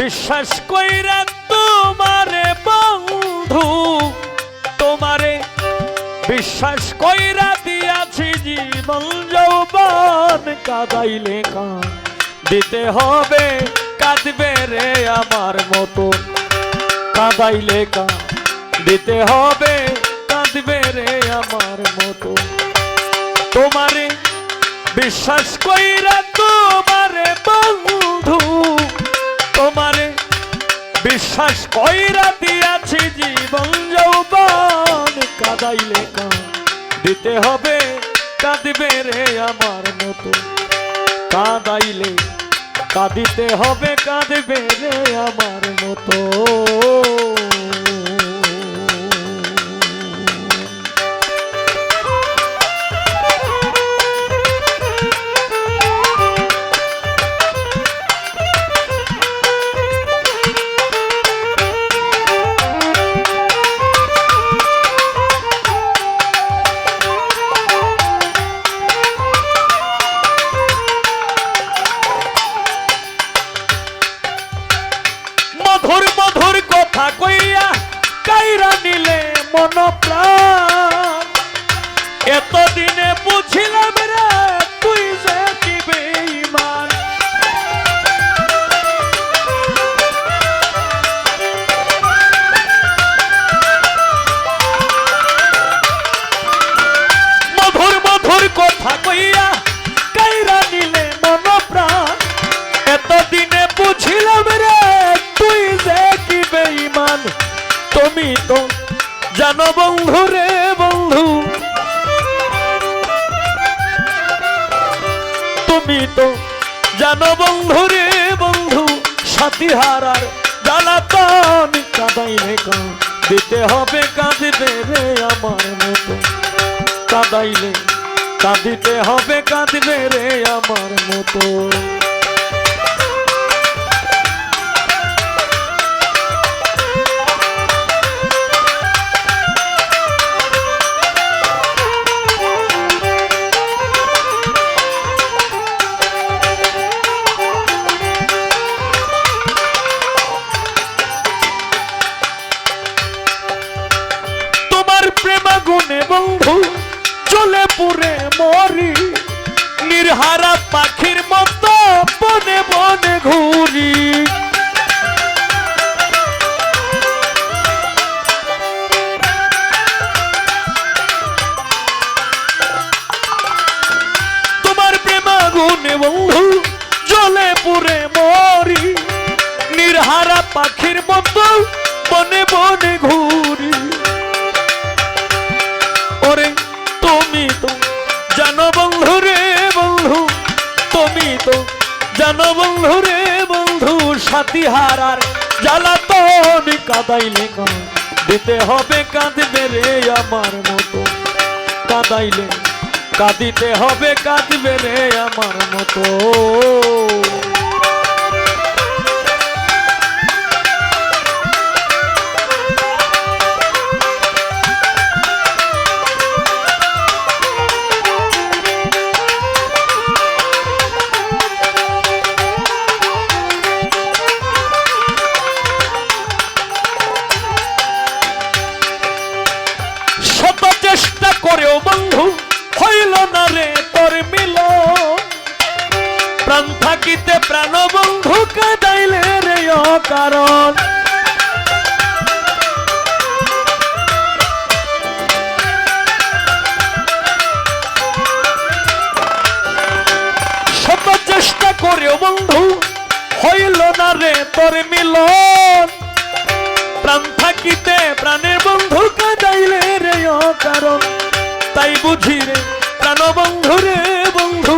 বিশ্বাস কইরা তোমারে বন্ধু, তোমারে বিশ্বাস কইরা দিয়াছি জীবন যৌবন। কাঁদাইলে দিতে হবে কাঁদবে রে আমার মতো, কাঁদাইলে দিতে হবে কাঁদবে রে আমার মতো। তোমারে বিশ্বাস কইরা তোমারে বন্ধু, তোমারে বিশ্বাস কইরা দিয়াছি জীবন যৌবন। কাঁদাইলে দিতে হবে কাঁদবে রে আমার মতো, কাঁদাইলে কাঁদিতে হবে কাঁদবে রে আমার মতো। মধুর মধুর কথা কইয়া কাইরা নিলে মন প্রাণ, এতদিনে বুঝিলাম রে তুই যে কি বেঈমান। মধুর মধুর কথা কইয়া কাইরা নিলে মন প্রাণ, এতদিনে বুঝিলাম রে তুই যে কি বেঈমান। তুমি তো জানো বন্ধু রে বন্ধু, তুমি তো জানো বন্ধু রে বন্ধু, সাথী হারার জ্বালাতন। কাঁদাইলে দিতে হবে কাঁদবে রে আমার মতো, কাঁদাইলে কাঁদিতে হবে কাঁদবে রে আমার মতো। প্রেমাগুনে বন্ধু চলে পুরে মরি, নির্হারা পাখির মতো বনে বনে ঘুরি। তোমার প্রেমাগুনে বন্ধু চলে পুরে মরি, নির্হারা পাখির মতো বনে বনে ঘুরি। তুমি তো জানো বন্ধু রে বন্ধু, তুমি তো জানো বন্ধু রে বন্ধু, সাথী হারার জ্বালাতন। কাঁদাইলে দিতে হবে কাঁদবে রে আমার মতো, কাঁদাইলে কাঁদিতে হবে কাঁদবে রে আমার মতো। চেষ্টা করেও বন্ধু হইল না রে তোর মিলন, প্রাণ থাকিতে প্রাণ বন্ধু কাঁদাইলে রে অকারণ। শত চেষ্টা করেও বন্ধু হইল না রে তোর মিলন, প্রাণ থাকিতে প্রাণের বন্ধু কাঁদাইলে রে অকারণ। তাই বুঝি রে প্রাণ বন্ধু রে বন্ধু,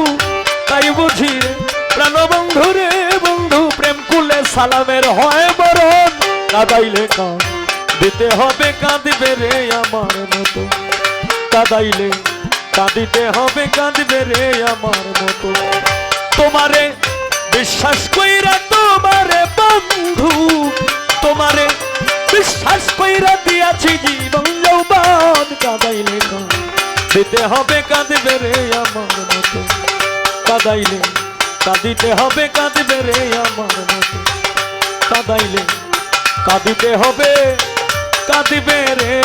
তাই বুঝি রে প্রাণ বন্ধু রে বন্ধু, প্রেম কুলে সালামের হয় বরণ। কাঁদাইলে দিতে হবে কাঁদবে রে আমার মতো, কাঁদাইলে কাঁদিতে হবে কাঁদবে রে আমার মতো। তোমারে বিশ্বাস কইরা তোমারে বন্ধু, তোমারে বিশ্বাস কইরা দিয়াছি জীবন যৌবন। কাঁদাইলে দিতে হবে কাঁদবে রে আমার মতো, কাঁদাইলে কাঁদিতে হবে কাঁদবে রে আমার মতো। কাঁদাইলে কাঁদিতে হবে, কাঁদিবে রে